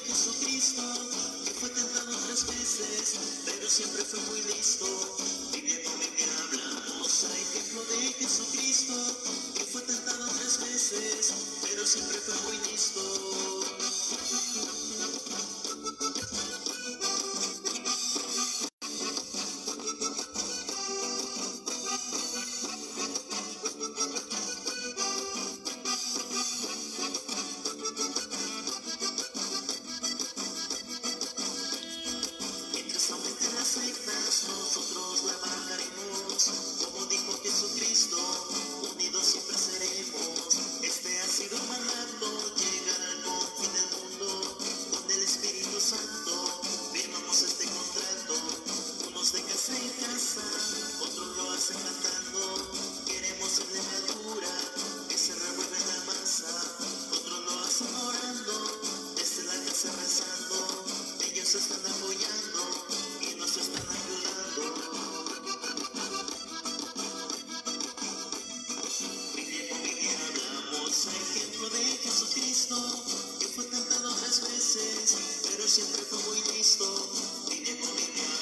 Jesucristo, que fue tentado 3 veces, pero siempre fue muy listo. Viviendo Biblia hablamos a ejemplo de Jesucristo, que fue tentado 3 veces, pero siempre fue muy listo. Nosotros la bajaremos, como dijo Jesucristo, unidos siempre seremos. Este ha sido el mandato, llegar al confín del mundo, con el Espíritu Santo, firmamos este contrato. Unos de casa en casa, otros lo hacen cantando, queremos ser levadura, que se revuelve la masa. Otros lo hacen orando, desde la casa rezando, ellos están apoyando y nos están ayudando. Biblia hablamos a ejemplo de Jesucristo, que fue tentado 3 veces, pero siempre fue muy listo. Biblia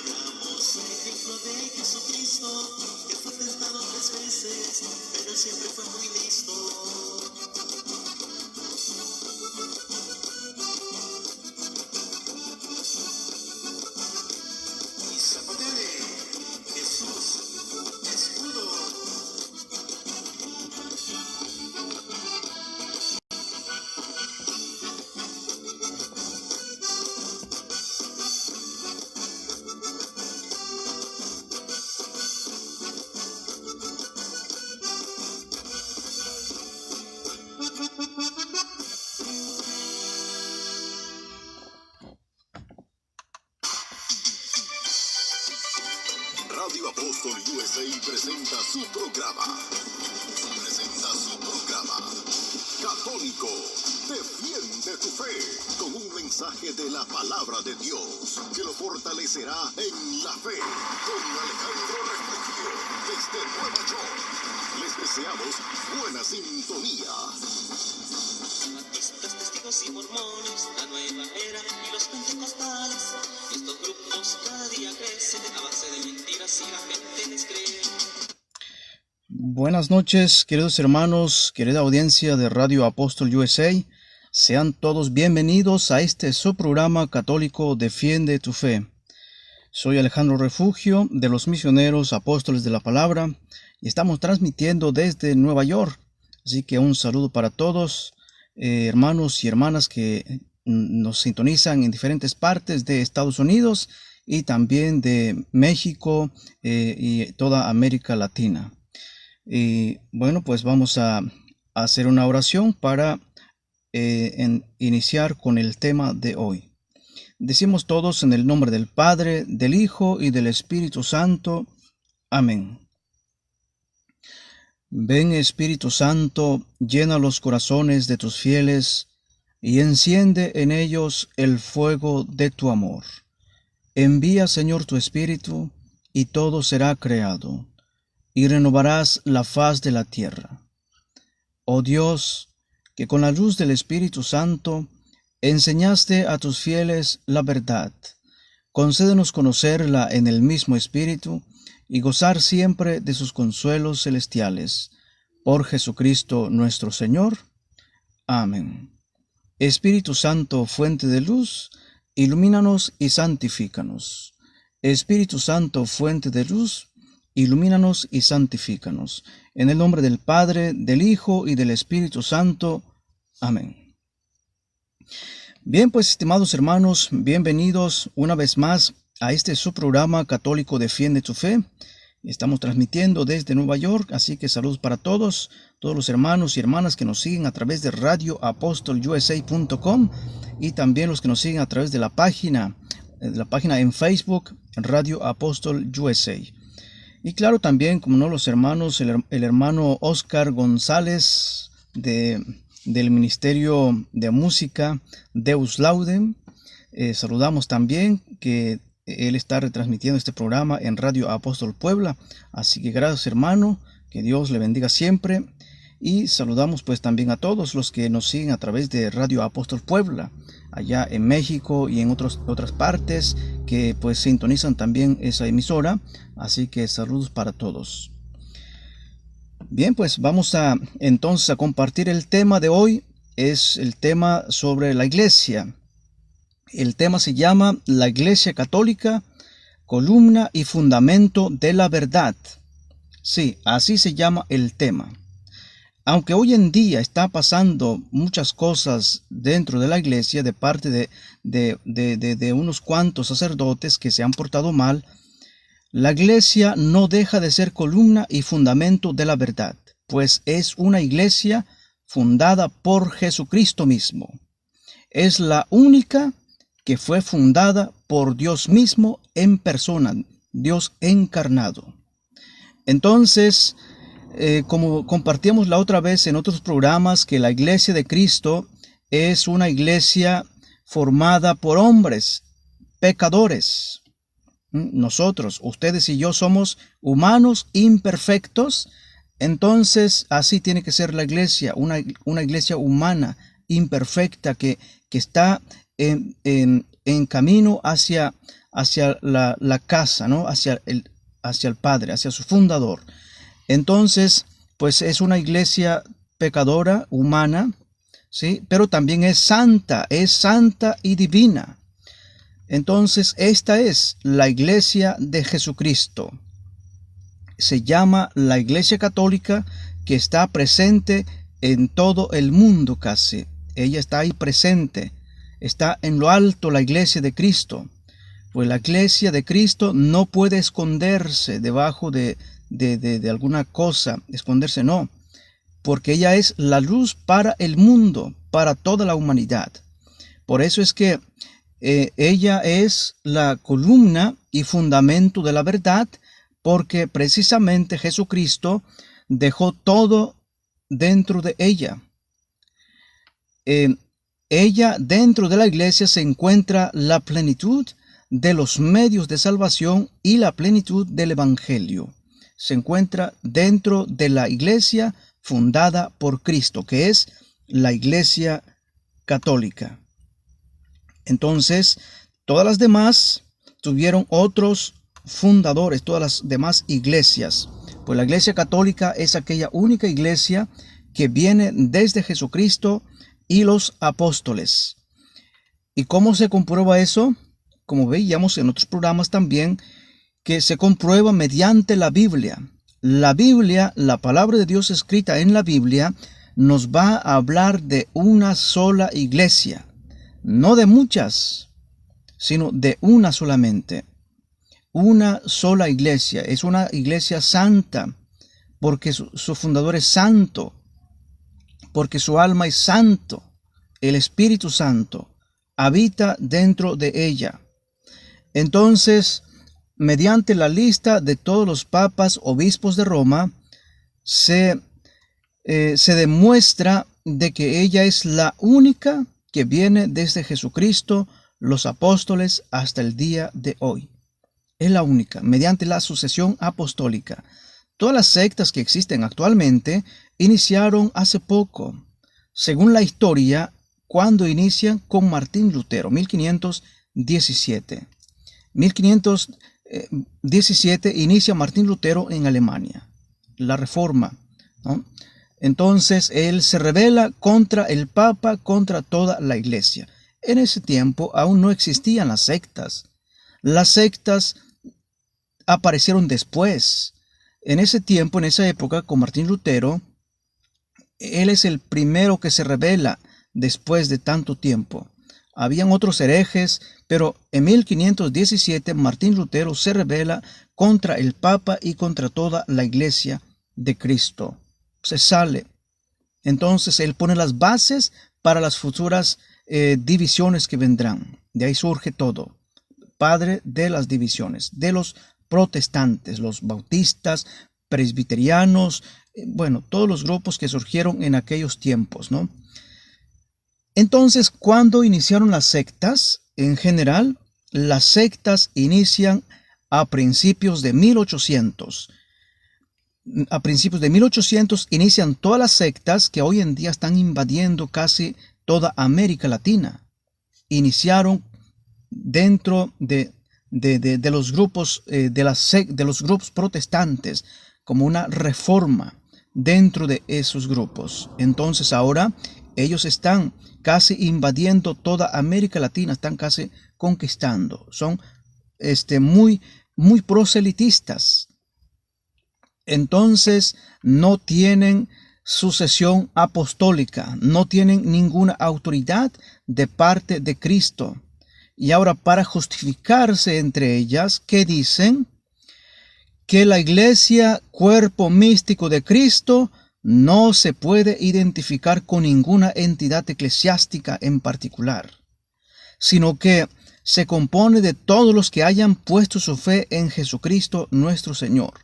hablamos a ejemplo de Jesucristo, que fue tentado 3 veces, pero siempre fue muy listo. Radio Apóstol USA presenta su programa. Católico, defiende tu fe, con un mensaje de la palabra de Dios que lo fortalecerá en la fe. Con Alejandro Refugio, desde Nueva York. Les deseamos buena sintonía. Bautistas, testigos y mormones, la nueva era y los pentecostales. Estos grupos cada día crecen a base de mentiras y la gente les cree. Buenas noches, queridos hermanos, querida audiencia de Radio Apóstol USA. Sean todos bienvenidos a este su programa católico Defiende tu Fe. Soy Alejandro Refugio, de los Misioneros Apóstoles de la Palabra, y estamos transmitiendo desde Nueva York. Así que un saludo para todos, hermanos y hermanas que nos sintonizan en diferentes partes de Estados Unidos y también de México y toda América Latina. Y bueno, pues vamos a hacer una oración para iniciar con el tema de hoy. Decimos todos en el nombre del Padre, del Hijo y del Espíritu Santo. Amén. Ven, Espíritu Santo, llena los corazones de tus fieles y enciende en ellos el fuego de tu amor. Envía, Señor, tu Espíritu, y todo será creado, y renovarás la faz de la tierra. Oh Dios, que con la luz del Espíritu Santo enseñaste a tus fieles la verdad, concédenos conocerla en el mismo Espíritu y gozar siempre de sus consuelos celestiales. Por Jesucristo nuestro Señor. Amén. Espíritu Santo, fuente de luz, ilumínanos y santifícanos. Espíritu Santo, fuente de luz, ilumínanos y santifícanos. En el nombre del Padre, del Hijo y del Espíritu Santo. Amén. Bien, pues, estimados hermanos, bienvenidos una vez más a este su programa católico Defiende tu Fe. Estamos transmitiendo desde Nueva York, así que saludos para todos los hermanos y hermanas que nos siguen a través de radioapostolusa.com y también los que nos siguen a través de la página en Facebook, Radio Apóstol USA. Y claro, también, como no, los hermanos, el hermano Oscar González del Ministerio de Música Deus Laudem. Saludamos también que él está retransmitiendo este programa en Radio Apóstol Puebla. Así que gracias, hermano, que Dios le bendiga siempre. Y saludamos pues también a todos los que nos siguen a través de Radio Apóstol Puebla. allá en México y en otras partes que pues sintonizan también esa emisora. Así que saludos para todos. Bien, pues vamos entonces a compartir el tema de hoy. Es el tema sobre la iglesia. El tema se llama La Iglesia Católica, columna y fundamento de la verdad. Sí, así se llama el tema. Aunque hoy en día está pasando muchas cosas dentro de la iglesia de parte de unos cuantos sacerdotes que se han portado mal, la iglesia no deja de ser columna y fundamento de la verdad, pues es una iglesia fundada por Jesucristo mismo. Es la única que fue fundada por Dios mismo en persona, Dios encarnado. Entonces, como compartíamos la otra vez en otros programas, que la iglesia de Cristo es una iglesia formada por hombres pecadores. Nosotros, ustedes y yo somos humanos imperfectos. Entonces así tiene que ser la iglesia, una iglesia humana imperfecta que está en camino hacia la casa, ¿no? Hacia el Padre, hacia su fundador. Entonces, pues es una iglesia pecadora, humana, ¿sí? Pero también es santa y divina. Entonces, esta es la iglesia de Jesucristo. Se llama la Iglesia Católica, que está presente en todo el mundo casi. Ella está ahí presente. Está en lo alto la iglesia de Cristo. Pues la iglesia de Cristo no puede esconderse debajo de alguna cosa. Esconderse no. Porque ella es la luz para el mundo, para toda la humanidad. Por eso es que ella es la columna y fundamento de la verdad, porque precisamente Jesucristo dejó todo dentro de ella. Ella, dentro de la iglesia, se encuentra la plenitud de los medios de salvación y la plenitud del evangelio. Se encuentra dentro de la iglesia fundada por Cristo, que es la Iglesia Católica. Entonces, todas las demás tuvieron otros fundadores, todas las demás iglesias. Pues la Iglesia Católica es aquella única iglesia que viene desde Jesucristo y los apóstoles. ¿Y cómo se comprueba eso? Como veíamos en otros programas también, que se comprueba mediante la Biblia. La Biblia, la palabra de Dios escrita en la Biblia, nos va a hablar de una sola iglesia. No de muchas, sino de una solamente. Una sola iglesia. Es una iglesia santa, porque su fundador es santo, porque su alma es santo. El Espíritu Santo habita dentro de ella. Entonces, mediante la lista de todos los papas, obispos de Roma, se demuestra de que ella es la única que viene desde Jesucristo, los apóstoles, hasta el día de hoy. Es la única, mediante la sucesión apostólica. Todas las sectas que existen actualmente iniciaron hace poco. Según la historia, cuando inician con Martín Lutero, 1517. 1517 inicia Martín Lutero en Alemania, la Reforma, ¿no? Entonces él se rebela contra el Papa, contra toda la iglesia. En ese tiempo aún no existían las sectas. Las sectas aparecieron después. En ese tiempo, en esa época, con Martín Lutero, él es el primero que se rebela después de tanto tiempo. Habían otros herejes, pero en 1517 Martín Lutero se rebela contra el Papa y contra toda la iglesia de Cristo. Se sale. Entonces él pone las bases para las futuras divisiones que vendrán. De ahí surge todo. Padre de las divisiones, de los protestantes, los bautistas, presbiterianos, todos los grupos que surgieron en aquellos tiempos, ¿no? Entonces, ¿cuándo iniciaron las sectas? En general, las sectas inician a principios de 1800. A principios de 1800 inician todas las sectas que hoy en día están invadiendo casi toda América Latina. iniciaron dentro de los grupos de los grupos protestantes, como una reforma dentro de esos grupos. Entonces ahora ellos están casi invadiendo toda América Latina, están casi conquistando. Son muy proselitistas. Entonces no tienen sucesión apostólica, no tienen ninguna autoridad de parte de Cristo. Y ahora, para justificarse entre ellas, ¿qué dicen? Que la iglesia, cuerpo místico de Cristo, no se puede identificar con ninguna entidad eclesiástica en particular, sino que se compone de todos los que hayan puesto su fe en Jesucristo nuestro Señor.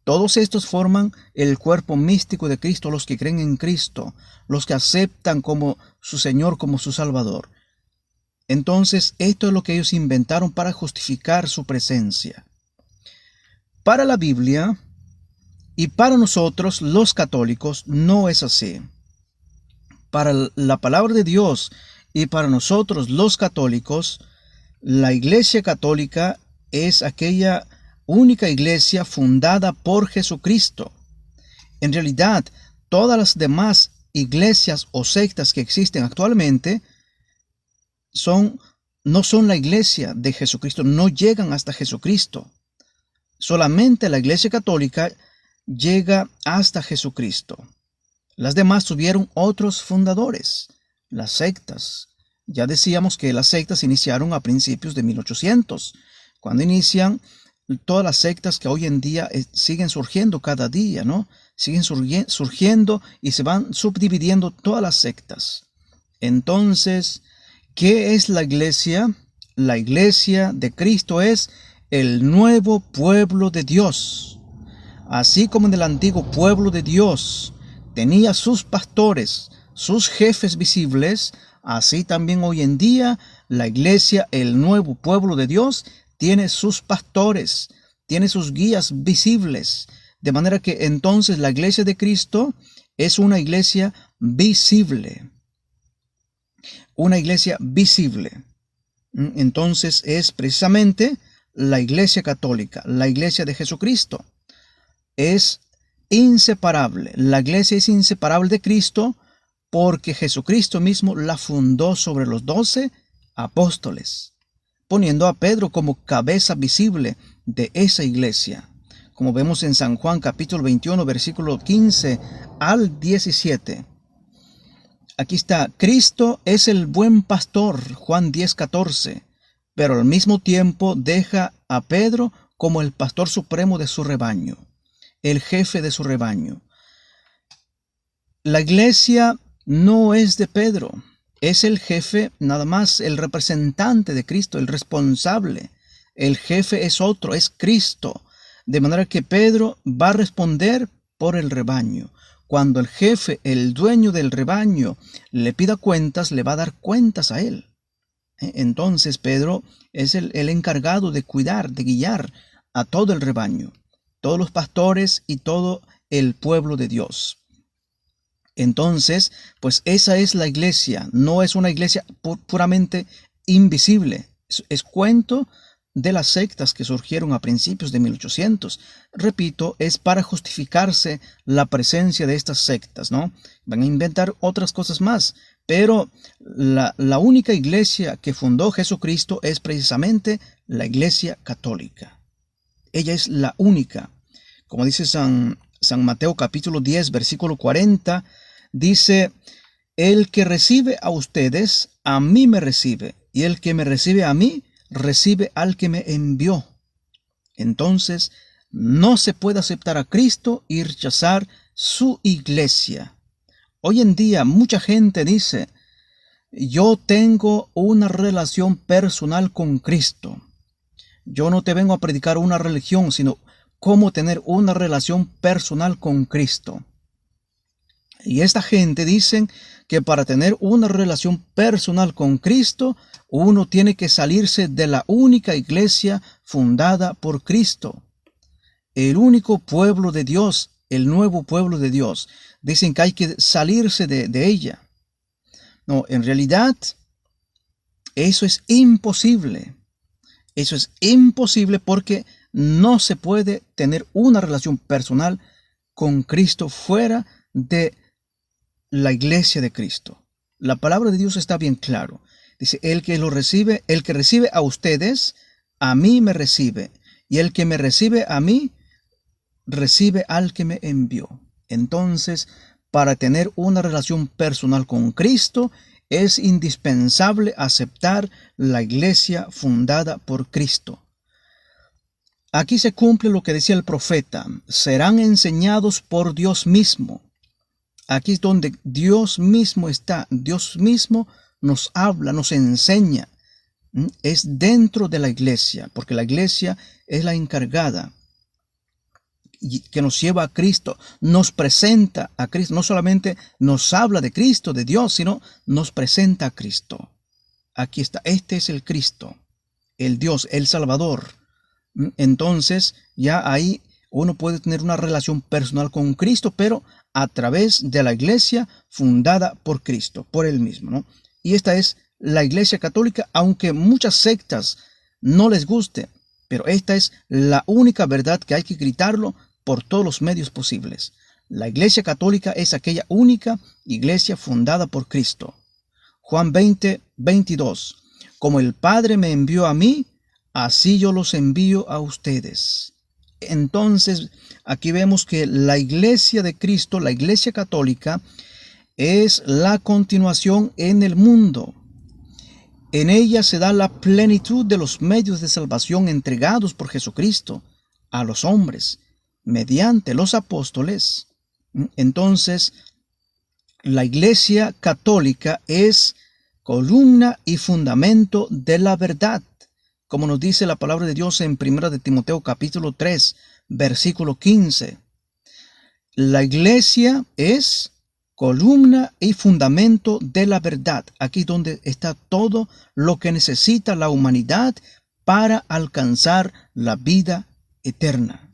Todos estos forman el cuerpo místico de Cristo, los que creen en Cristo, los que aceptan como su Señor, como su Salvador. Entonces, esto es lo que ellos inventaron para justificar su presencia. Para la Biblia y para nosotros, los católicos, no es así. Para la palabra de Dios y para nosotros, los católicos, la Iglesia Católica es aquella única iglesia fundada por Jesucristo. En realidad, todas las demás iglesias o sectas que existen actualmente no son la iglesia de Jesucristo, no llegan hasta Jesucristo. Solamente la Iglesia Católica llega hasta Jesucristo. Las demás tuvieron otros fundadores, las sectas. Ya decíamos que las sectas iniciaron a principios de 1800, cuando inician todas las sectas que hoy en día siguen surgiendo cada día, ¿no? Siguen surgiendo y se van subdividiendo todas las sectas. Entonces, ¿qué es la iglesia? La iglesia de Cristo es el nuevo pueblo de Dios. Así como en el antiguo pueblo de Dios tenía sus pastores, sus jefes visibles, así también hoy en día la iglesia, el nuevo pueblo de Dios, tiene sus pastores, tiene sus guías visibles. De manera que entonces la iglesia de Cristo es una iglesia visible. Una iglesia visible. Entonces es precisamente la iglesia católica, la iglesia de Jesucristo. Es inseparable. La iglesia es inseparable de Cristo porque Jesucristo mismo la fundó sobre los 12 apóstoles, poniendo a Pedro como cabeza visible de esa iglesia. Como vemos en San Juan capítulo 21, versículo 15 al 17. Aquí está, Cristo es el buen pastor, Juan 10:14, pero al mismo tiempo deja a Pedro como el pastor supremo de su rebaño, el jefe de su rebaño. La iglesia no es de Pedro, es el jefe, nada más, el representante de Cristo, el responsable. El jefe es otro, es Cristo. De manera que Pedro va a responder por el rebaño. Cuando el jefe, el dueño del rebaño, le pida cuentas, le va a dar cuentas a él. Entonces Pedro es el encargado de cuidar, de guiar a todo el rebaño, todos los pastores y todo el pueblo de Dios. Entonces, pues esa es la iglesia, no es una iglesia puramente invisible. Es cuento de las sectas que surgieron a principios de 1800. Repito, es para justificarse la presencia de estas sectas, ¿no? Van a inventar otras cosas más, pero la única iglesia que fundó Jesucristo es precisamente la iglesia católica. Ella es la única. Como dice San Mateo capítulo 10, versículo 40, dice, el que recibe a ustedes, a mí me recibe, y el que me recibe a mí, recibe al que me envió. Entonces, no se puede aceptar a Cristo y rechazar su iglesia. Hoy en día mucha gente dice, yo tengo una relación personal con Cristo. Yo no te vengo a predicar una religión, sino cómo tener una relación personal con Cristo. Y esta gente dice que para tener una relación personal con Cristo, uno tiene que salirse de la única iglesia fundada por Cristo. El único pueblo de Dios, el nuevo pueblo de Dios. Dicen que hay que salirse de ella. No, en realidad, Eso es imposible. Eso es imposible porque no se puede tener una relación personal con Cristo fuera de la iglesia de Cristo. La palabra de Dios está bien claro. Dice, el que recibe a ustedes, a mí me recibe. Y el que me recibe a mí, recibe al que me envió. Entonces, para tener una relación personal con Cristo, es indispensable aceptar la iglesia fundada por Cristo. Aquí se cumple lo que decía el profeta, serán enseñados por Dios mismo. Aquí es donde Dios mismo está, Dios mismo nos habla, nos enseña. Es dentro de la iglesia, porque la iglesia es la encargada que nos lleva a Cristo, nos presenta a Cristo, no solamente nos habla de Cristo, de Dios, sino nos presenta a Cristo. Aquí está, este es el Cristo, el Dios, el Salvador. Entonces ya ahí uno puede tener una relación personal con Cristo, pero a través de la iglesia fundada por Cristo, por Él mismo, ¿no? Y esta es la iglesia católica, aunque muchas sectas no les guste, pero esta es la única verdad que hay que gritarlo por todos los medios posibles. La iglesia católica es aquella única iglesia fundada por Cristo. Juan 20, 22. Como el Padre me envió a mí, así yo los envío a ustedes. Entonces, aquí vemos que la iglesia de Cristo, la iglesia católica, es la continuación en el mundo. En ella se da la plenitud de los medios de salvación entregados por Jesucristo a los hombres, mediante los apóstoles. Entonces, la iglesia católica es columna y fundamento de la verdad, como nos dice la palabra de Dios en 1 de Timoteo capítulo 3, versículo 15. La iglesia es columna y fundamento de la verdad. Aquí es donde está todo lo que necesita la humanidad para alcanzar la vida eterna,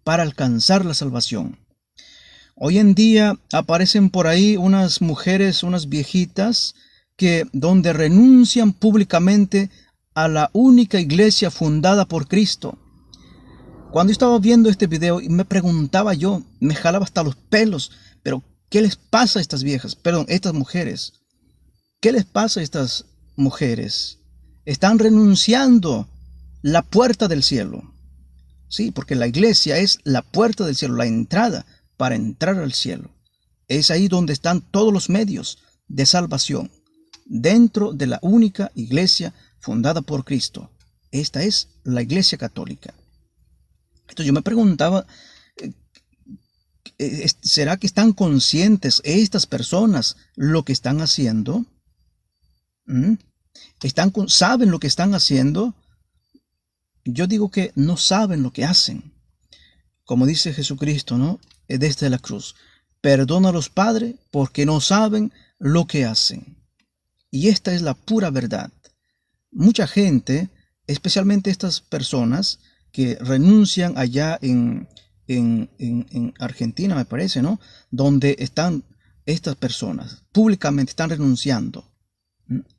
para alcanzar la salvación. Hoy en día aparecen por ahí unas mujeres, unas viejitas, donde renuncian públicamente a la única iglesia fundada por Cristo. Cuando estaba viendo este video, me preguntaba yo, me jalaba hasta los pelos, pero ¿qué les pasa a estas viejas? Perdón, estas mujeres. ¿Qué les pasa a estas mujeres? Están renunciando la puerta del cielo. Sí, porque la iglesia es la puerta del cielo, la entrada para entrar al cielo. Es ahí donde están todos los medios de salvación, dentro de la única iglesia fundada por Cristo. Esta es la iglesia católica. Entonces yo me preguntaba, ¿será que están conscientes estas personas lo que están haciendo? ¿Saben lo que están haciendo? Yo digo que no saben lo que hacen. Como dice Jesucristo, ¿no? Desde la cruz. Perdónalos, Padre, porque no saben lo que hacen. Y esta es la pura verdad. Mucha gente, especialmente estas personas que renuncian allá en Argentina, me parece, ¿no? Donde están estas personas, públicamente están renunciando.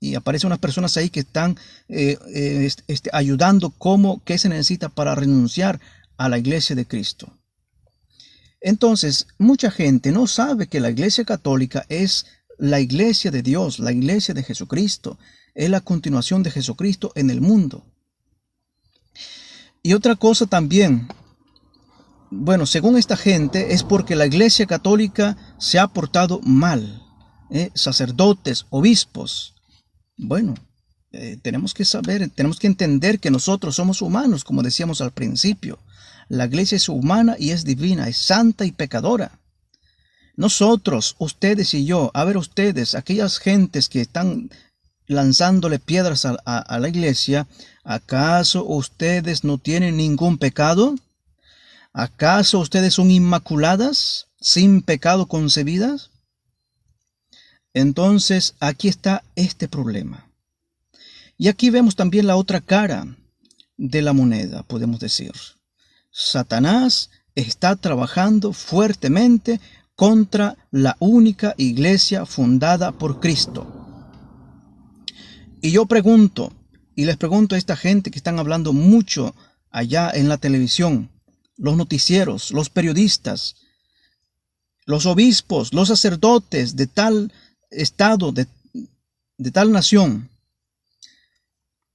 Y aparecen unas personas ahí que están ayudando qué se necesita para renunciar a la iglesia de Cristo. Entonces, mucha gente no sabe que la iglesia católica es la iglesia de Dios, la iglesia de Jesucristo. Es la continuación de Jesucristo en el mundo. Y otra cosa también, bueno, según esta gente, es porque la iglesia católica se ha portado mal. Sacerdotes, obispos. Bueno, tenemos que saber, tenemos que entender que nosotros somos humanos, como decíamos al principio. La iglesia es humana y es divina, es santa y pecadora. Nosotros, ustedes y yo, a ver ustedes, aquellas gentes que están lanzándole piedras a la iglesia, ¿acaso ustedes no tienen ningún pecado? ¿Acaso ustedes son inmaculadas, sin pecado concebidas? Entonces, aquí está este problema. Y aquí vemos también la otra cara de la moneda, podemos decir. Satanás está trabajando fuertemente contra la única iglesia fundada por Cristo. Y yo pregunto, y les pregunto a esta gente que están hablando mucho allá en la televisión, los noticieros, los periodistas, los obispos, los sacerdotes de tal estado, de tal nación.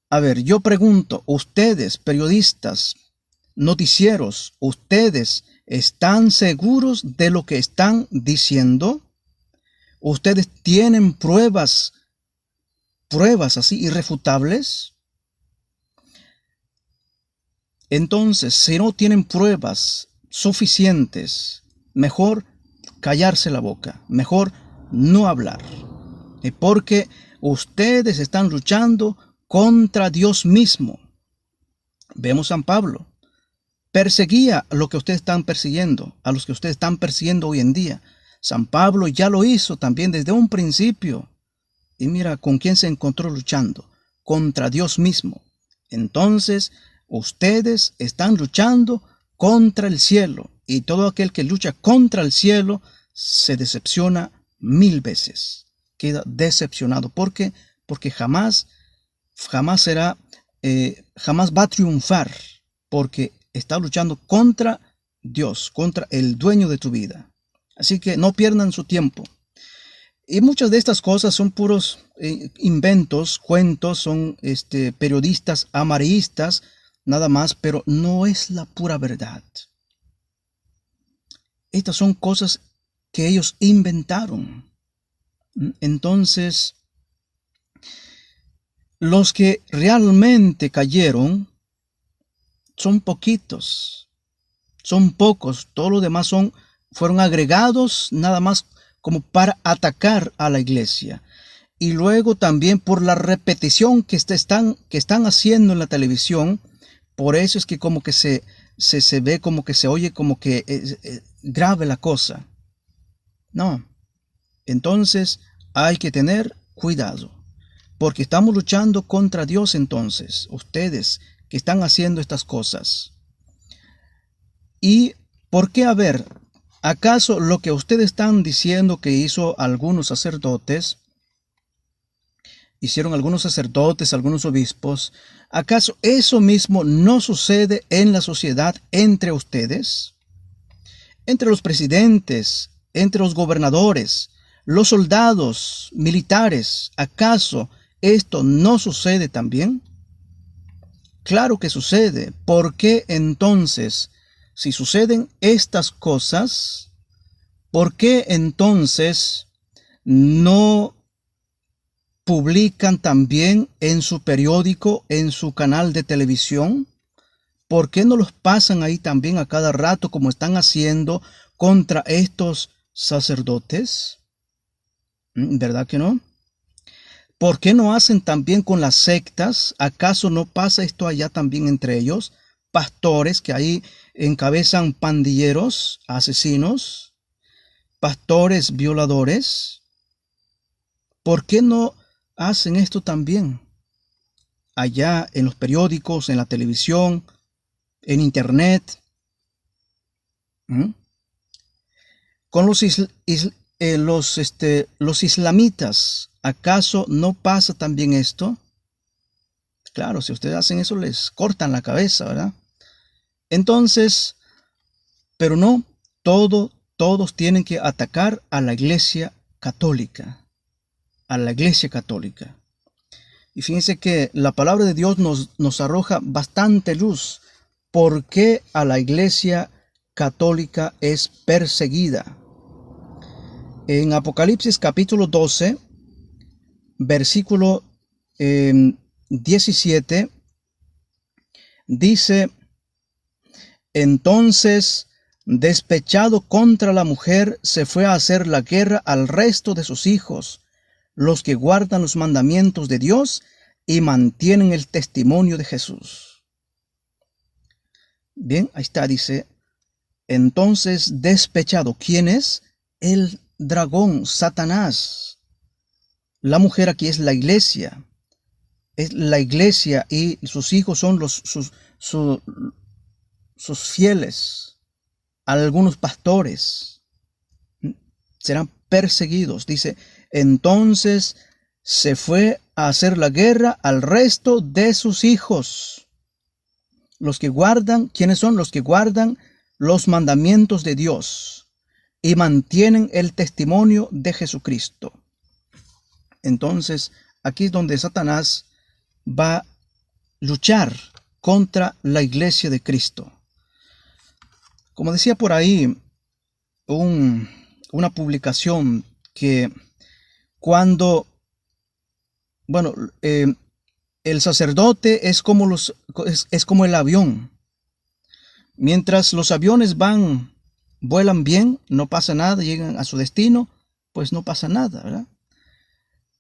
A ver, yo pregunto, ustedes, periodistas, noticieros, ¿ustedes están seguros de lo que están diciendo? ¿Ustedes tienen pruebas así irrefutables? Entonces, si no tienen pruebas suficientes, mejor callarse la boca, mejor no hablar, porque ustedes están luchando contra Dios mismo. Vemos a San Pablo, perseguía lo que ustedes están persiguiendo, a los que ustedes están persiguiendo hoy en día. San Pablo ya lo hizo también desde un principio. Y mira con quién se encontró luchando, contra Dios mismo. Entonces, ustedes están luchando contra el cielo, y todo aquel que lucha contra el cielo se decepciona 1000 veces. Queda decepcionado. ¿Por qué? Porque jamás va a triunfar, porque está luchando contra Dios, contra el dueño de tu vida. Así que no pierdan su tiempo. Y muchas de estas cosas son puros inventos, cuentos, son periodistas amarillistas, nada más, pero no es la pura verdad. Estas son cosas que ellos inventaron. Entonces, los que realmente cayeron son poquitos, son pocos. Todos los demás fueron agregados nada más como para atacar a la iglesia. Y luego también por la repetición que están haciendo en la televisión. Por eso es que como que se ve, como que se oye, como que es grave la cosa. No. Entonces hay que tener cuidado, porque estamos luchando contra Dios. Entonces, ustedes que están haciendo estas cosas. ¿Y por qué? A ver, ¿acaso lo que ustedes están diciendo que hicieron algunos sacerdotes, algunos obispos, ¿acaso eso mismo no sucede en la sociedad entre ustedes? Entre los presidentes, entre los gobernadores, los soldados, militares, ¿acaso esto no sucede también? Claro que sucede. ¿Por qué entonces, si suceden estas cosas, por qué entonces no publican también en su periódico, en su canal de televisión? ¿Por qué no los pasan ahí también a cada rato como están haciendo contra estos sacerdotes? ¿Verdad que no? ¿Por qué no hacen también con las sectas? ¿Acaso no pasa esto allá también entre ellos? Pastores que ahí encabezan pandilleros, asesinos, pastores violadores. ¿Por qué no hacen esto también allá en los periódicos, en la televisión, en internet? Con los islamitas, ¿acaso no pasa también esto? Claro, si ustedes hacen eso les cortan la cabeza, ¿verdad? Entonces, pero no, todos tienen que atacar a la iglesia católica, a la iglesia católica. Y fíjense que la palabra de Dios nos arroja bastante luz. ¿Por qué a la iglesia católica es perseguida? En Apocalipsis capítulo 12, versículo 17, dice: entonces, despechado contra la mujer, se fue a hacer la guerra al resto de sus hijos, los que guardan los mandamientos de Dios y mantienen el testimonio de Jesús. Bien, ahí está, dice, entonces despechado. ¿Quién es? El dragón, Satanás. La mujer aquí es la iglesia. Es la iglesia y sus hijos son sus fieles. Algunos pastores serán perseguidos. Dice, entonces se fue a hacer la guerra al resto de sus hijos. Los que guardan, ¿quiénes son? Los que guardan los mandamientos de Dios y mantienen el testimonio de Jesucristo. Entonces, aquí es donde Satanás va a luchar contra la iglesia de Cristo. Como decía por ahí una publicación, que cuando, el sacerdote es como el avión. Mientras los aviones vuelan bien, no pasa nada, llegan a su destino, pues no pasa nada, ¿verdad?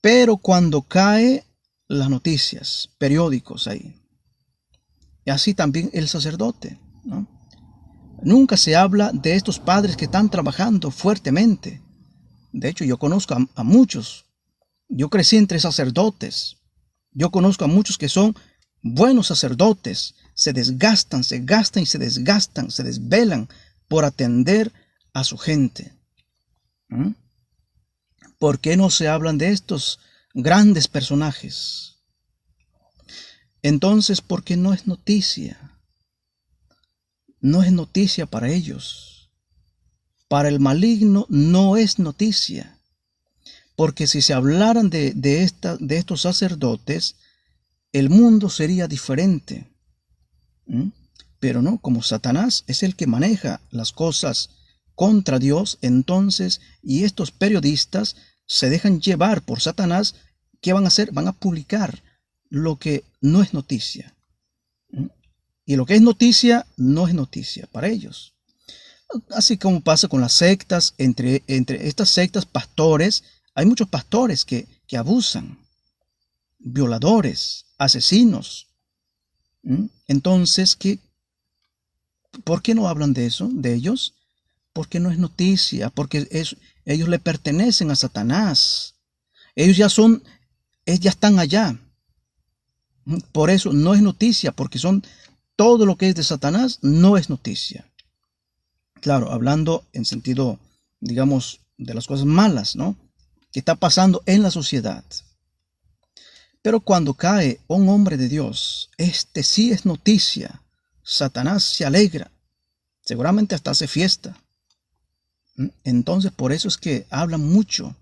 Pero cuando cae las noticias, periódicos ahí, y así también el sacerdote, ¿no? Nunca se habla de estos padres que están trabajando fuertemente. De hecho, yo conozco a muchos. Yo crecí entre sacerdotes. Yo conozco a muchos que son buenos sacerdotes. Se desgastan, se gastan y se desgastan, se desvelan por atender a su gente. ¿Por qué no se hablan de estos grandes personajes? Entonces, ¿por qué no es noticia? No es noticia para ellos. Para el maligno no es noticia. Porque si se hablaran de estos sacerdotes, el mundo sería diferente. Pero no, como Satanás es el que maneja las cosas contra Dios, entonces, y estos periodistas se dejan llevar por Satanás, ¿qué van a hacer? Van a publicar lo que no es noticia. Y lo que es noticia, no es noticia para ellos. Así como pasa con las sectas, entre estas sectas, pastores, hay muchos pastores que abusan, violadores, asesinos. Entonces, ¿por qué no hablan de eso, de ellos? Porque no es noticia, porque ellos le pertenecen a Satanás. Ellos ya están allá. Por eso no es noticia, porque todo lo que es de Satanás no es noticia. Claro, hablando en sentido, digamos, de las cosas malas, ¿no?, que está pasando en la sociedad. Pero cuando cae un hombre de Dios, este sí es noticia. Satanás se alegra. Seguramente hasta hace fiesta. Entonces, por eso es que hablan mucho.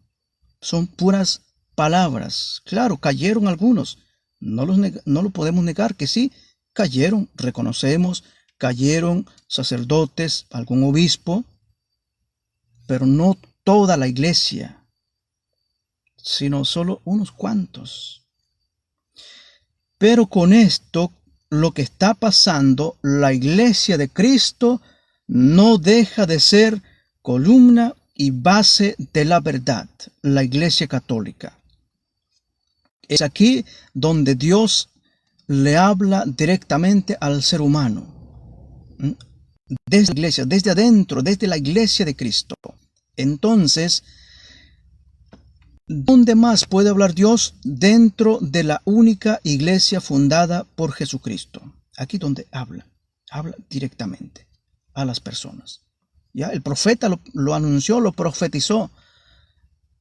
Son puras palabras. Claro, cayeron algunos. No lo podemos negar que sí, cayeron, reconocemos, cayeron sacerdotes, algún obispo, pero no toda la iglesia, sino solo unos cuantos. Pero con esto, lo que está pasando, la iglesia de Cristo no deja de ser columna y base de la verdad, la iglesia católica. Es aquí donde Dios le habla directamente al ser humano. Desde la iglesia, desde adentro, desde la iglesia de Cristo. Entonces, ¿dónde más puede hablar Dios? Dentro de la única iglesia fundada por Jesucristo. Aquí donde habla directamente a las personas. Ya el profeta lo anunció, lo profetizó.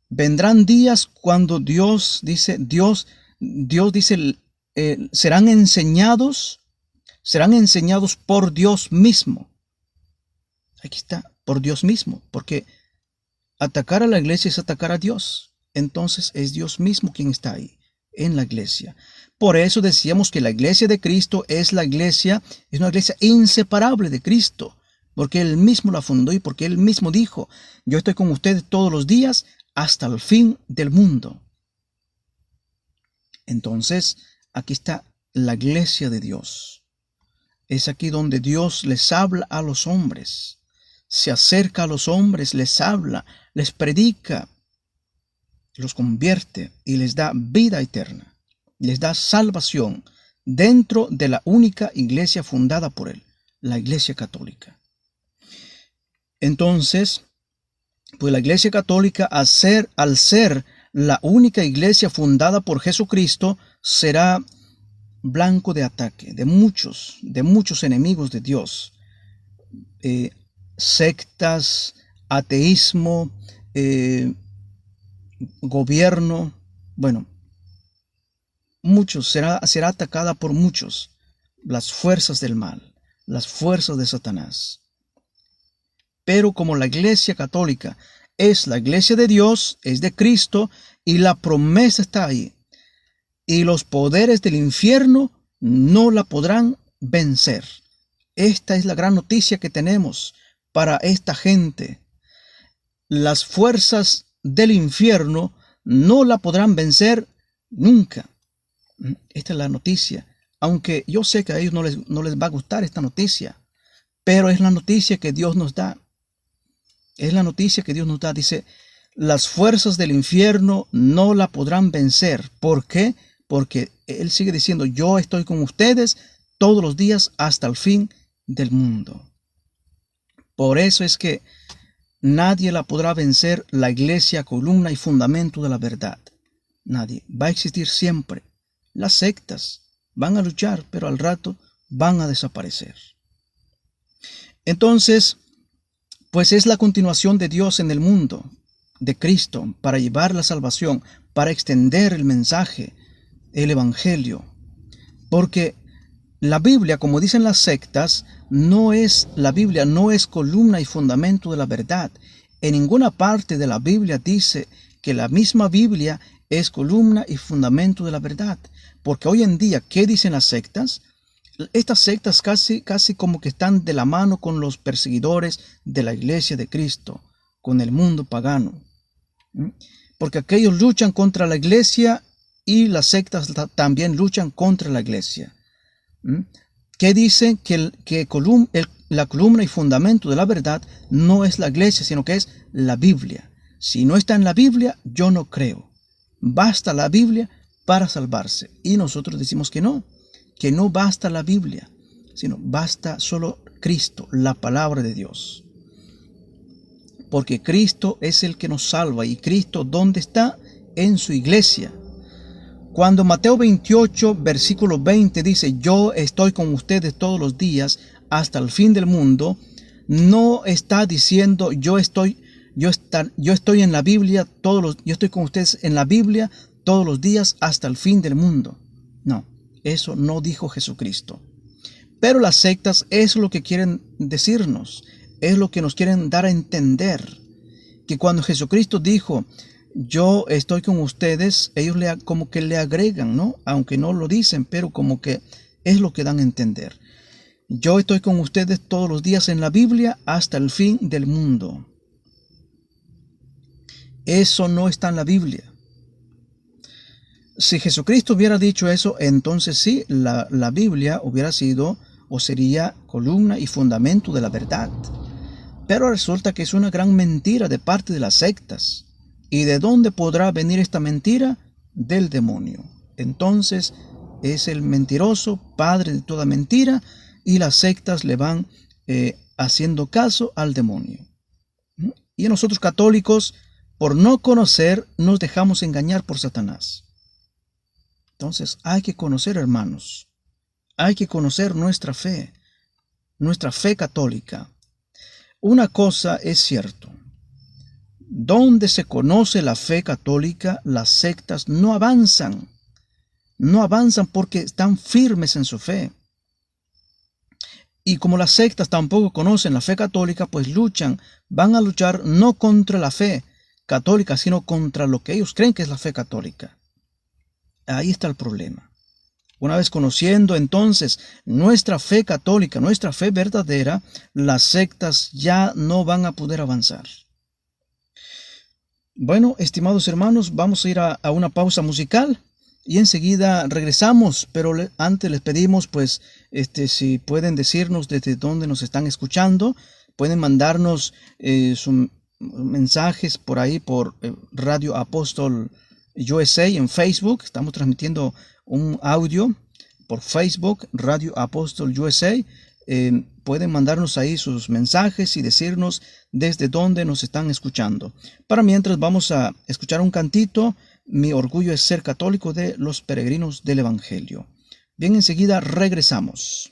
Vendrán días cuando Dios dice, serán enseñados por Dios mismo. Aquí está, por Dios mismo, porque atacar a la iglesia es atacar a Dios. Entonces es Dios mismo quien está ahí, en la iglesia. Por eso decíamos que la iglesia de Cristo es una iglesia inseparable de Cristo, porque Él mismo la fundó y porque Él mismo dijo, yo estoy con ustedes todos los días hasta el fin del mundo. Entonces, aquí está la iglesia de Dios. Es aquí donde Dios les habla a los hombres. Se acerca a los hombres, les habla, les predica, los convierte y les da vida eterna. Les da salvación dentro de la única iglesia fundada por Él, la iglesia católica. Entonces, pues la iglesia católica, al ser la única iglesia fundada por Jesucristo, será blanco de ataque de muchos enemigos de Dios. Sectas, ateísmo, gobierno, será atacada por muchos, las fuerzas del mal, las fuerzas de Satanás. Pero como la Iglesia católica es la Iglesia de Dios, es de Cristo, y la promesa está ahí, y los poderes del infierno no la podrán vencer. Esta es la gran noticia que tenemos para esta gente. Las fuerzas del infierno no la podrán vencer nunca. Esta es la noticia. Aunque yo sé que a ellos no les va a gustar esta noticia, pero es la noticia que Dios nos da. Es la noticia que Dios nos da. Dice, las fuerzas del infierno no la podrán vencer. ¿Por qué? Porque Él sigue diciendo, yo estoy con ustedes todos los días hasta el fin del mundo. Por eso es que nadie la podrá vencer, la Iglesia, columna y fundamento de la verdad. Nadie. Va a existir siempre. Las sectas van a luchar, pero al rato van a desaparecer. Entonces, pues es la continuación de Dios en el mundo, de Cristo, para llevar la salvación, para extender el mensaje, el evangelio. Porque la Biblia, como dicen las sectas, la Biblia no es columna y fundamento de la verdad. En ninguna parte de la Biblia dice que la misma Biblia es columna y fundamento de la verdad. Porque hoy en día, ¿qué dicen las sectas? Estas sectas casi como que están de la mano con los perseguidores de la Iglesia de Cristo, con el mundo pagano. Porque aquellos luchan contra la Iglesia y las sectas también luchan contra la Iglesia. ¿Qué dicen? Que la columna y fundamento de la verdad no es la Iglesia, sino que es la Biblia. Si no está en la Biblia, yo no creo. Basta la Biblia para salvarse. Y nosotros decimos que no basta la Biblia, sino basta solo Cristo, la palabra de Dios. Porque Cristo es el que nos salva. ¿Y Cristo dónde está? En su iglesia. Cuando Mateo 28, versículo 20 dice, yo estoy con ustedes todos los días hasta el fin del mundo, no está diciendo yo estoy en la Biblia yo estoy con ustedes en la Biblia todos los días hasta el fin del mundo. No, eso no dijo Jesucristo. Pero las sectas es lo que quieren decirnos, es lo que nos quieren dar a entender, que cuando Jesucristo dijo, yo estoy con ustedes, ellos como que le agregan, ¿no? Aunque no lo dicen, pero como que es lo que dan a entender. Yo estoy con ustedes todos los días en la Biblia hasta el fin del mundo. Eso no está en la Biblia. Si Jesucristo hubiera dicho eso, entonces sí, la Biblia hubiera sido o sería columna y fundamento de la verdad. Pero resulta que es una gran mentira de parte de las sectas. ¿Y de dónde podrá venir esta mentira? Del demonio. Entonces es el mentiroso, padre de toda mentira, y las sectas le van haciendo caso al demonio. Y nosotros católicos, por no conocer, nos dejamos engañar por Satanás. Entonces hay que conocer, hermanos, hay que conocer nuestra fe católica. Una cosa es cierto, donde se conoce la fe católica, las sectas no avanzan porque están firmes en su fe. Y como las sectas tampoco conocen la fe católica, pues van a luchar no contra la fe católica, sino contra lo que ellos creen que es la fe católica. Ahí está el problema. Una vez conociendo entonces nuestra fe católica, nuestra fe verdadera, las sectas ya no van a poder avanzar. Bueno, estimados hermanos, vamos a ir a una pausa musical y enseguida regresamos, pero antes les pedimos pues si pueden decirnos desde dónde nos están escuchando, pueden mandarnos sus mensajes por ahí por Radio Apóstol USA en Facebook. Estamos transmitiendo un audio por Facebook, Radio Apóstol USA. Pueden mandarnos ahí sus mensajes y decirnos desde dónde nos están escuchando. Para mientras vamos a escuchar un cantito, Mi orgullo es ser católico, de Los Peregrinos del Evangelio. Bien, enseguida regresamos.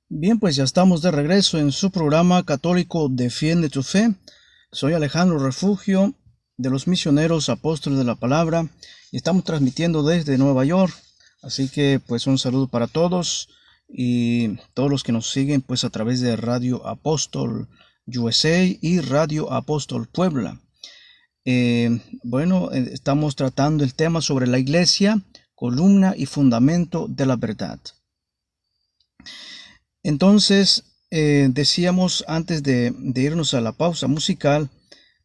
Bien, pues ya estamos de regreso en su programa católico Defiende tu Fe. Soy Alejandro Refugio de los Misioneros Apóstoles de la Palabra y estamos transmitiendo desde Nueva York. Así que pues un saludo para todos y todos los que nos siguen pues a través de Radio Apóstol USA y Radio Apóstol Puebla. Estamos tratando el tema sobre la iglesia, columna y fundamento de la verdad. Entonces, decíamos antes de irnos a la pausa musical,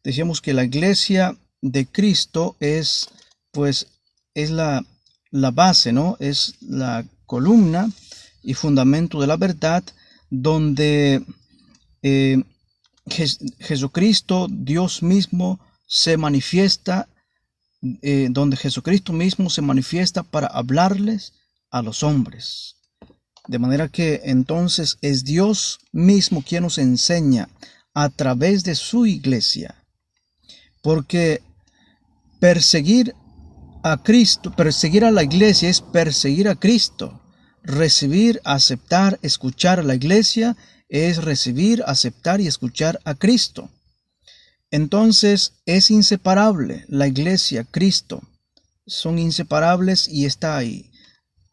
decíamos que la iglesia de Cristo es la base, ¿no? Es la columna y fundamento de la verdad, donde Jesucristo, Dios mismo, se manifiesta, donde Jesucristo mismo se manifiesta para hablarles a los hombres. De manera que entonces es Dios mismo quien nos enseña a través de su iglesia. Porque perseguir a Cristo, perseguir a la iglesia es perseguir a Cristo. Recibir, aceptar, escuchar a la iglesia es recibir, aceptar y escuchar a Cristo. Entonces es inseparable la iglesia, Cristo. Son inseparables y está ahí.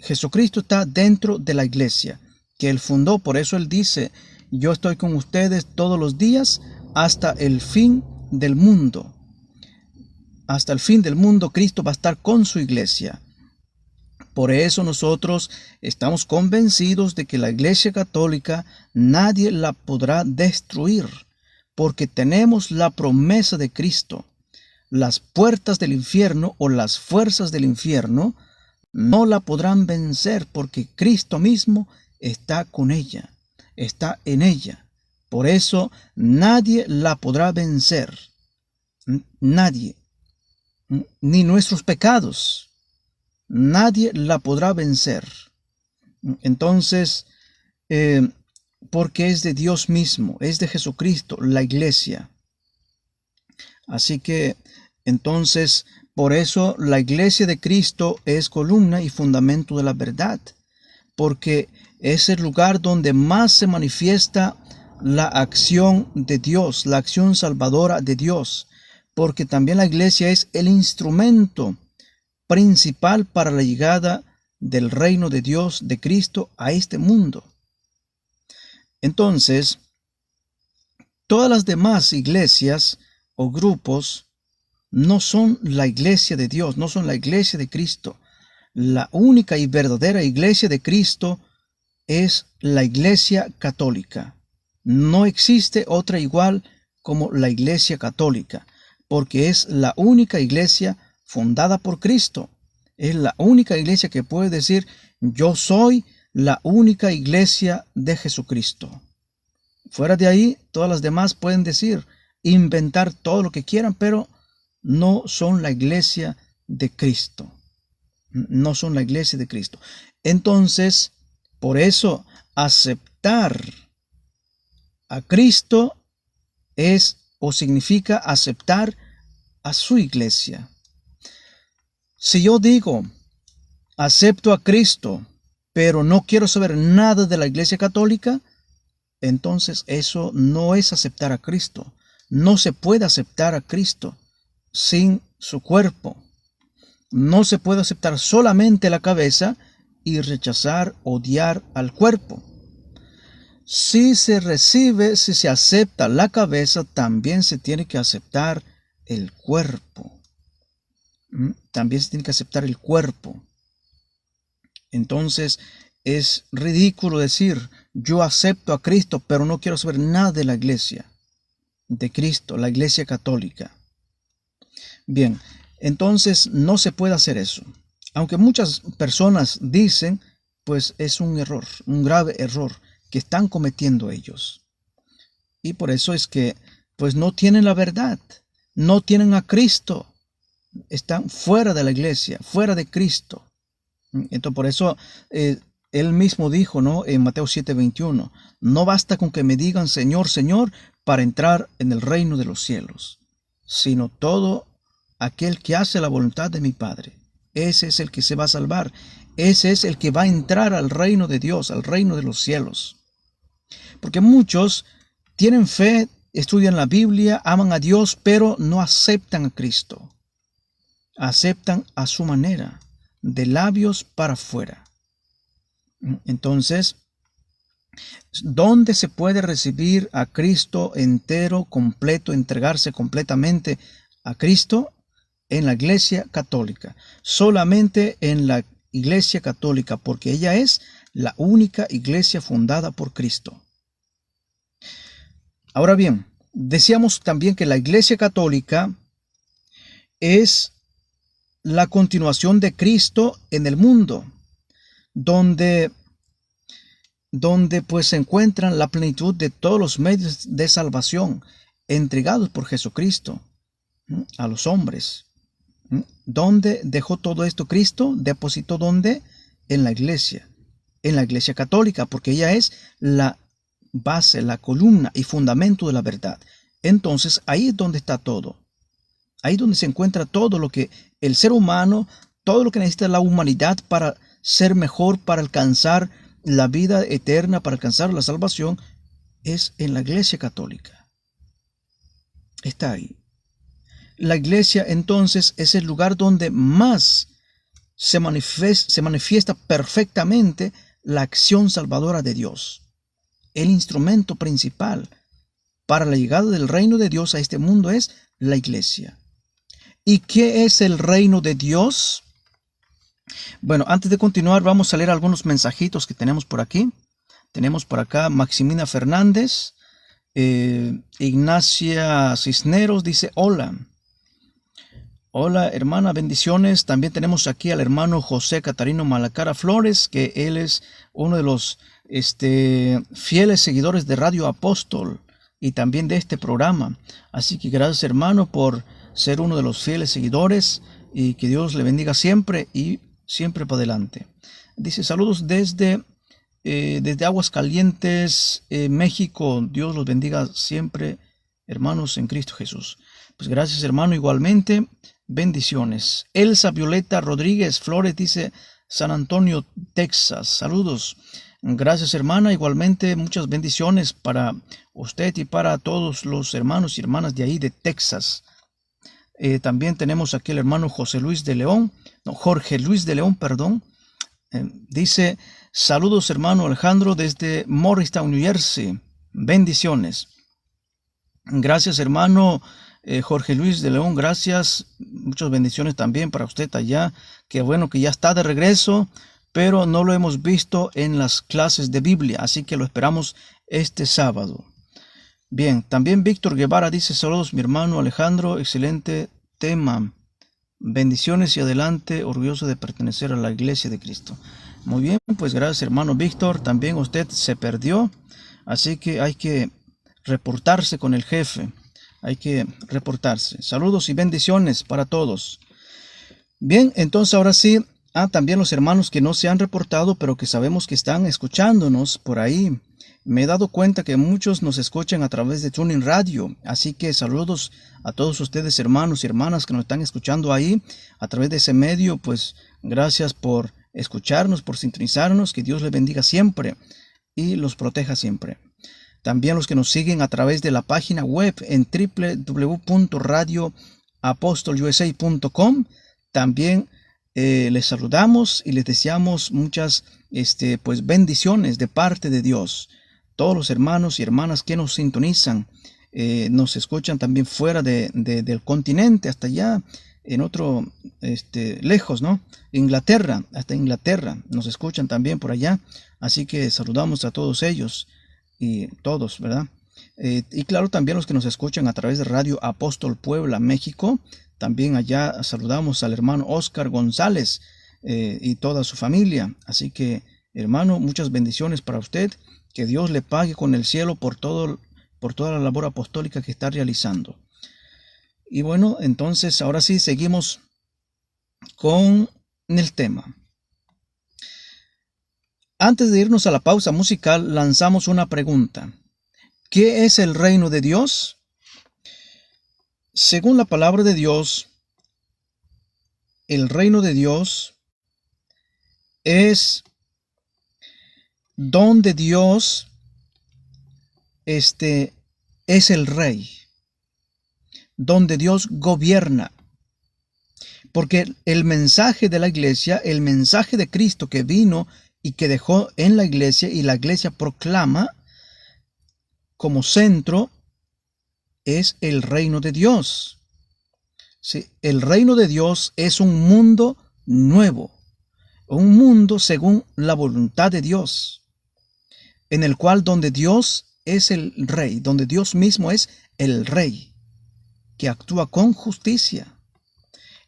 Jesucristo está dentro de la iglesia que Él fundó. Por eso Él dice, yo estoy con ustedes todos los días hasta el fin del mundo. Hasta el fin del mundo Cristo va a estar con su iglesia. Por eso nosotros estamos convencidos de que la iglesia católica nadie la podrá destruir, porque tenemos la promesa de Cristo. Las puertas del infierno o las fuerzas del infierno no la podrán vencer, porque Cristo mismo está con ella, está en ella. Por eso nadie la podrá vencer. Nadie. Ni nuestros pecados. Nadie la podrá vencer. Entonces, porque es de Dios mismo, es de Jesucristo, la iglesia. Así que, entonces, por eso la iglesia de Cristo es columna y fundamento de la verdad, porque es el lugar donde más se manifiesta la acción de Dios, la acción salvadora de Dios, porque también la iglesia es el instrumento principal para la llegada del reino de Dios, de Cristo, a este mundo. Entonces, todas las demás iglesias o grupos no son la iglesia de Dios, no son la iglesia de Cristo. La única y verdadera iglesia de Cristo es la iglesia católica. No existe otra igual como la iglesia católica, porque es la única iglesia fundada por Cristo. Es la única iglesia que puede decir, yo soy la única iglesia de Jesucristo. Fuera de ahí, todas las demás pueden decir, inventar todo lo que quieran, pero no son la iglesia de Cristo. No son la iglesia de Cristo. Entonces, por eso, aceptar a Cristo es o significa aceptar a su iglesia. Si yo digo, acepto a Cristo, pero no quiero saber nada de la iglesia católica, entonces eso no es aceptar a Cristo. No se puede aceptar a Cristo sin su cuerpo. No se puede aceptar solamente la cabeza y rechazar, odiar al cuerpo. Si se recibe, si se acepta la cabeza, también se tiene que aceptar el cuerpo. También se tiene que aceptar el cuerpo. Entonces es ridículo decir, yo acepto a Cristo, pero no quiero saber nada de la iglesia de Cristo, la iglesia católica. Bien, entonces no se puede hacer eso. Aunque muchas personas dicen, pues es un error, un grave error que están cometiendo ellos. Y por eso es que pues no tienen la verdad, no tienen a Cristo, están fuera de la iglesia, fuera de Cristo. Entonces por eso él mismo dijo, ¿no? En Mateo 7:21, no basta con que me digan Señor, Señor, para entrar en el reino de los cielos, sino todo aquel que hace la voluntad de mi Padre. Ese es el que se va a salvar. Ese es el que va a entrar al reino de Dios, al reino de los cielos. Porque muchos tienen fe, estudian la Biblia, aman a Dios, pero no aceptan a Cristo. Aceptan a su manera, de labios para afuera. Entonces, ¿dónde se puede recibir a Cristo entero, completo, entregarse completamente a Cristo? En la Iglesia Católica. Solamente en la Iglesia Católica, porque ella es la única iglesia fundada por Cristo. Ahora bien, decíamos también que la Iglesia Católica es la continuación de Cristo en el mundo, donde pues se encuentran la plenitud de todos los medios de salvación entregados por Jesucristo a los hombres. ¿Dónde dejó todo esto Cristo? Depositó ¿dónde? En la iglesia católica, porque ella es la base, la columna y fundamento de la verdad. Entonces ahí es donde está todo. Ahí es donde se encuentra todo lo que el ser humano, todo lo que necesita la humanidad para ser mejor, para alcanzar la vida eterna, para alcanzar la salvación, es en la Iglesia Católica. Está ahí. La iglesia entonces es el lugar donde más se manifiesta perfectamente la acción salvadora de Dios. El instrumento principal para la llegada del reino de Dios a este mundo es la iglesia. ¿Y qué es el reino de Dios? Bueno, antes de continuar vamos a leer algunos mensajitos que tenemos por aquí. Tenemos por acá Maximina Fernández, Ignacia Cisneros dice hola. Hola hermana, bendiciones. También tenemos aquí al hermano José Catarino Malacara Flores, que él es uno de los fieles seguidores de Radio Apóstol y también de este programa. Así que gracias hermano por ser uno de los fieles seguidores y que Dios le bendiga siempre y siempre para adelante. Dice saludos desde Aguascalientes, México. Dios los bendiga siempre, hermanos en Cristo Jesús. Pues gracias hermano, igualmente. Bendiciones. Elsa Violeta Rodríguez Flores dice San Antonio, Texas. Saludos. Gracias hermana. Igualmente muchas bendiciones para usted y para todos los hermanos y hermanas de ahí de Texas. También tenemos aquí el hermano Jorge Luis de León, perdón. Dice saludos hermano Alejandro desde Morristown, New Jersey. Bendiciones. Gracias hermano Jorge Luis de León, gracias, muchas bendiciones también para usted allá, que bueno que ya está de regreso, pero no lo hemos visto en las clases de Biblia, así que lo esperamos este sábado. Bien, también Víctor Guevara dice saludos mi hermano Alejandro, excelente tema, bendiciones y adelante, orgulloso de pertenecer a la Iglesia de Cristo. Muy bien, pues gracias hermano Víctor, también usted se perdió, así que hay que reportarse con el jefe. Hay que reportarse. Saludos y bendiciones para todos. Bien, entonces ahora sí, también los hermanos que no se han reportado, pero que sabemos que están escuchándonos por ahí. Me he dado cuenta que muchos nos escuchan a través de Tuning Radio. Así que saludos a todos ustedes, hermanos y hermanas que nos están escuchando ahí a través de ese medio. Pues gracias por escucharnos, por sintonizarnos. Que Dios les bendiga siempre y los proteja siempre. También los que nos siguen a través de la página web en www.radioapostolusa.com. También les saludamos y les deseamos muchas pues bendiciones de parte de Dios. Todos los hermanos y hermanas que nos sintonizan, nos escuchan también fuera del continente, hasta allá en otro lejos, ¿no? Inglaterra, hasta Inglaterra, nos escuchan también por allá. Así que saludamos a todos ellos. Y todos, ¿verdad? Y claro, también los que nos escuchan a través de Radio Apóstol Puebla, México. También allá saludamos al hermano Oscar González y toda su familia. Así que, hermano, muchas bendiciones para usted. Que Dios le pague con el cielo por toda la labor apostólica que está realizando. Y bueno, entonces ahora sí seguimos con el tema. Antes de irnos a la pausa musical, lanzamos una pregunta. ¿Qué es el reino de Dios? Según la palabra de Dios, el reino de Dios es donde Dios es el Rey, donde Dios gobierna. Porque el mensaje de la iglesia, el mensaje de Cristo que vino y que dejó en la iglesia, y la iglesia proclama como centro, es el reino de Dios. ¿Sí? El reino de Dios es un mundo nuevo, un mundo según la voluntad de Dios, en el cual donde Dios es el Rey, donde Dios mismo es el Rey, que actúa con justicia.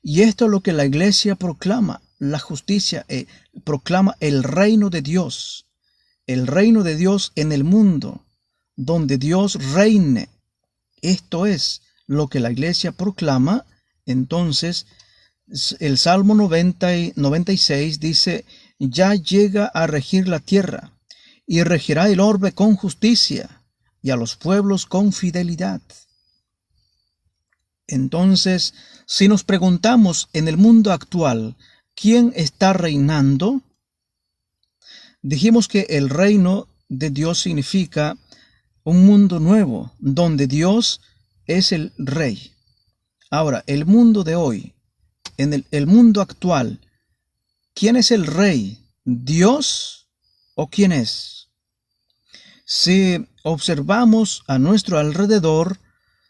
Y esto es lo que la iglesia proclama, la justicia, proclama el reino de Dios en el mundo, donde Dios reine. Esto es lo que la iglesia proclama. Entonces, el Salmo 96 dice, ya llega a regir la tierra, y regirá el orbe con justicia, y a los pueblos con fidelidad. Entonces, si nos preguntamos en el mundo actual, ¿quién está reinando? Dijimos que el reino de Dios significa un mundo nuevo, donde Dios es el Rey. Ahora, el mundo de hoy, en el mundo actual, ¿quién es el Rey? ¿Dios o quién es? Si observamos a nuestro alrededor,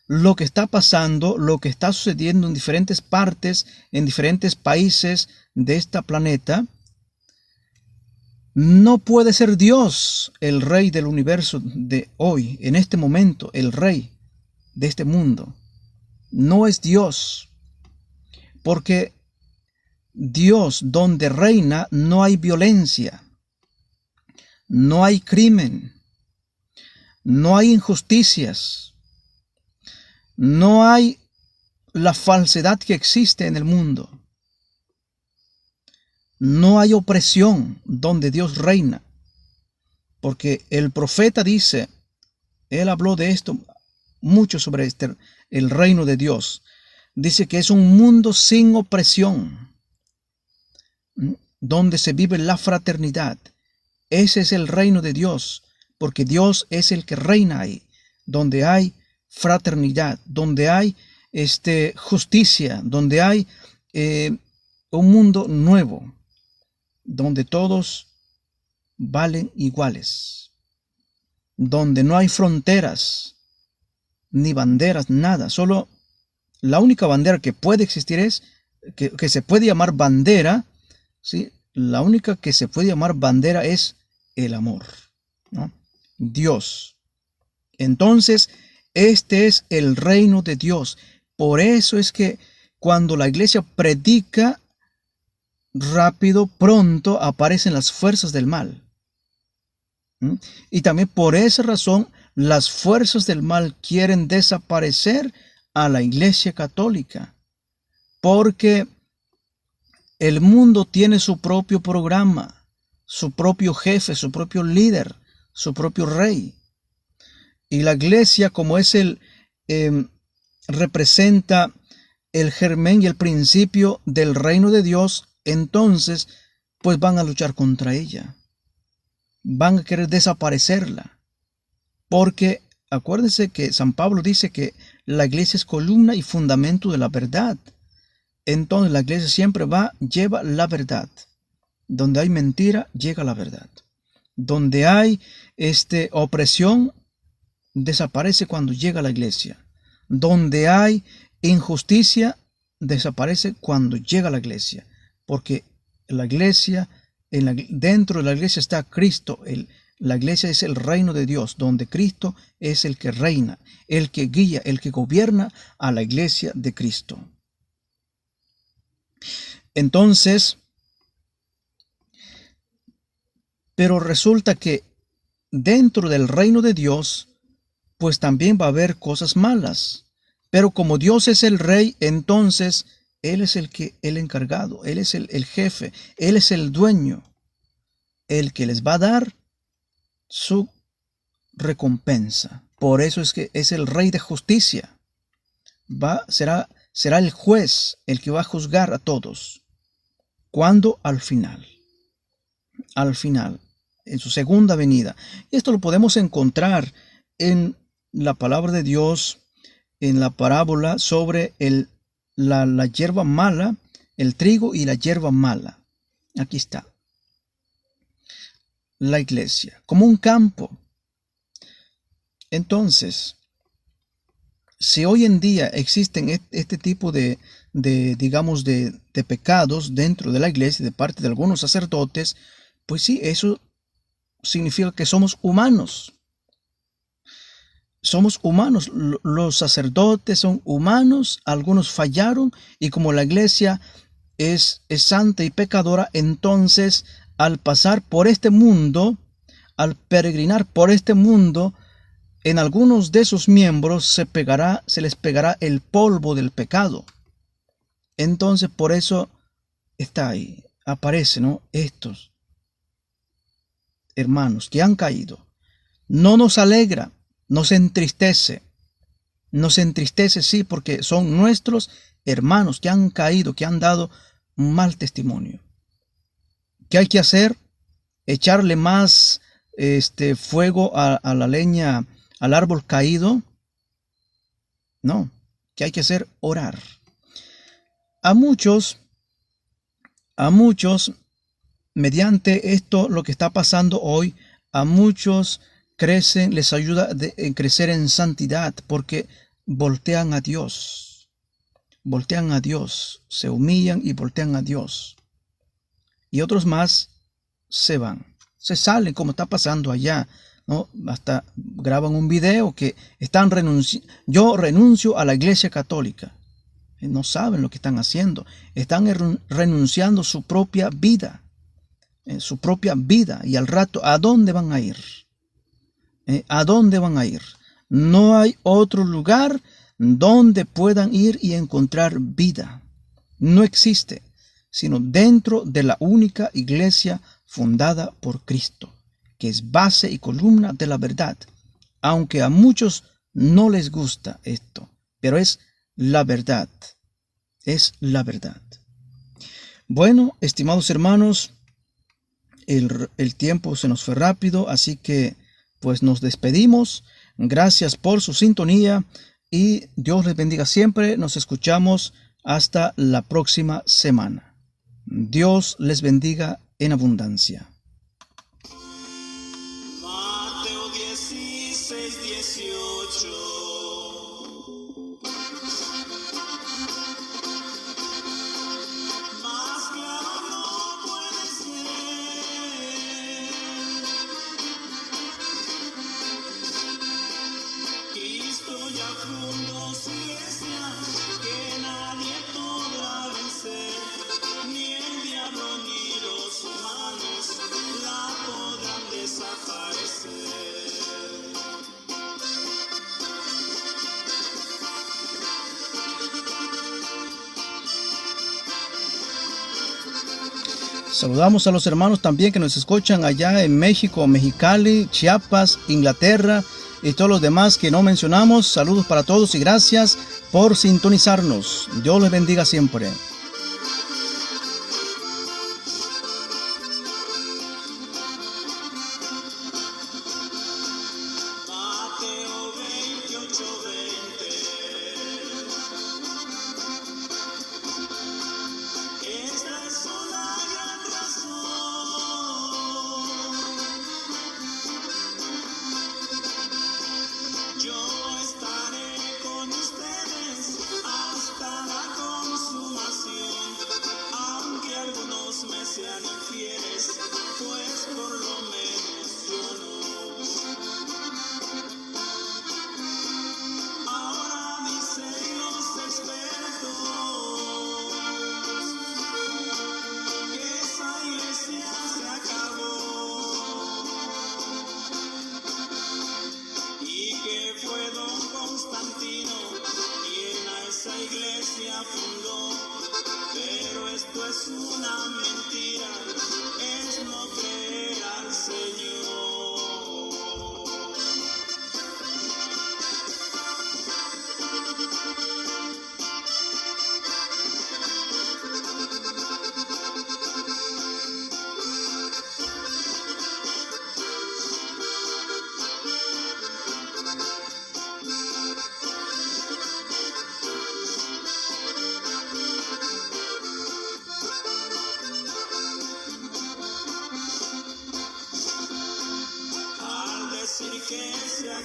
lo que está pasando, lo que está sucediendo en diferentes partes, en diferentes países de este planeta, no puede ser Dios el Rey del universo de hoy, en este momento, el Rey de este mundo. No es Dios, porque Dios, donde reina, no hay violencia, no hay crimen, no hay injusticias. No hay la falsedad que existe en el mundo. No hay opresión donde Dios reina. Porque el profeta dice, él habló de esto mucho sobre el reino de Dios. Dice que es un mundo sin opresión, donde se vive la fraternidad. Ese es el reino de Dios, porque Dios es el que reina ahí, donde hay fraternidad, donde hay justicia, donde hay un mundo nuevo, donde todos valen iguales, donde no hay fronteras ni banderas, nada. Solo la única bandera que puede existir es que se puede llamar bandera, ¿sí? La única que se puede llamar bandera es el amor, ¿no? Dios. Entonces, este es el reino de Dios. Por eso es que cuando la iglesia predica, rápido, pronto aparecen las fuerzas del mal. Y también por esa razón, las fuerzas del mal quieren desaparecer a la iglesia católica. Porque el mundo tiene su propio programa, su propio jefe, su propio líder, su propio rey. Y la iglesia, como es representa el germen y el principio del reino de Dios, entonces pues van a luchar contra ella. Van a querer desaparecerla. Porque acuérdense que San Pablo dice que la iglesia es columna y fundamento de la verdad. Entonces la iglesia siempre lleva la verdad. Donde hay mentira, llega la verdad. Donde hay opresión, desaparece cuando llega la iglesia. Donde hay injusticia, desaparece cuando llega la iglesia. Porque la iglesia, dentro de la iglesia está Cristo. La iglesia es el reino de Dios, donde Cristo es el que reina, el que guía, el que gobierna a la iglesia de Cristo. Entonces, pero resulta que dentro del reino de Dios, pues también va a haber cosas malas. Pero como Dios es el rey, entonces Él es el encargado, Él es el jefe, Él es el dueño, el que les va a dar su recompensa. Por eso es que es el rey de justicia. Será el juez el que va a juzgar a todos. ¿Cuándo? Al final. Al final, en su segunda venida. Y esto lo podemos encontrar en la palabra de Dios, en la parábola sobre la hierba mala, el trigo y la hierba mala. Aquí está. La iglesia, como un campo. Entonces, si hoy en día existen este tipo digamos, de pecados dentro de la iglesia de parte de algunos sacerdotes, pues sí, eso significa que somos humanos. Somos humanos, los sacerdotes son humanos, algunos fallaron, y como la iglesia es santa y pecadora, entonces al pasar por este mundo, al peregrinar por este mundo, en algunos de sus miembros se les pegará el polvo del pecado. Entonces por eso está ahí, aparece, ¿no? Estos hermanos que han caído. No nos alegra, nos entristece sí, porque son nuestros hermanos que han caído, que han dado un mal testimonio. ¿Qué hay que hacer? Echarle más fuego a la leña, al árbol caído. No, ¿qué hay que hacer? Orar. A muchos, mediante esto, lo que está pasando hoy, a muchos les ayuda a crecer en santidad, porque voltean a Dios, se humillan y voltean a Dios. Y otros más se van, se salen, como está pasando allá, ¿no? Hasta graban un video que están yo renuncio a la Iglesia Católica. No saben lo que están haciendo, están renunciando su propia vida, y al rato, ¿a dónde van a ir? ¿A dónde van a ir? No hay otro lugar donde puedan ir y encontrar vida. No existe, sino dentro de la única iglesia fundada por Cristo, que es base y columna de la verdad. Aunque a muchos no les gusta esto, pero es la verdad. Es la verdad. Bueno, estimados hermanos, el tiempo se nos fue rápido, así que pues nos despedimos. Gracias por su sintonía y Dios les bendiga siempre. Nos escuchamos hasta la próxima semana. Dios les bendiga en abundancia. Mateo 16, 18. Más claro no puede ser. Cristo ya fundó su iglesia, que nadie podrá vencer, ni el diablo ni los humanos la podrán desaparecer. Saludamos a los hermanos también que nos escuchan allá en México, Mexicali, Chiapas, Inglaterra y todos los demás que no mencionamos. Saludos para todos y gracias por sintonizarnos. Dios les bendiga siempre. Mateo 28, 20. Esta es una gran razón. Yo estaré con ustedes hasta la consumación, aunque algunos me sean infieles, pues por lo menos yo no. Ahora dicen los expertos que esa iglesia se acabó y que fue don Constantino quien a esa iglesia fundó. Pero esto es una mentira, es no creer al Señor.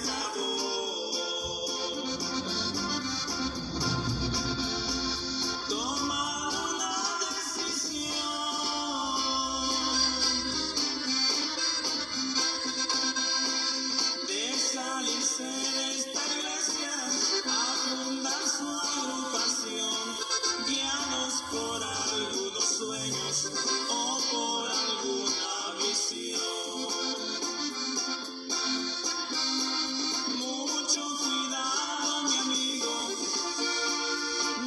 acabó. Toma una decisión de salirse de esta iglesia a fundar su agrupación, guiados por algunos sueños o por alguna visión. Mucho cuidado, mi amigo,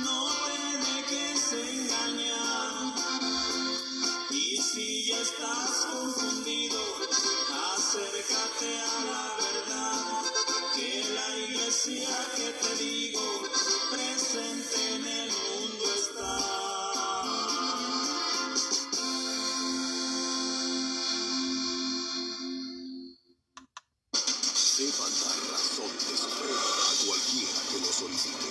no te dejes engañar. Y si ya estás confundido, acércate a la verdad, que la iglesia que te digo presente en el mundo está. Sepan la razón de su fe a cualquiera que lo solicite.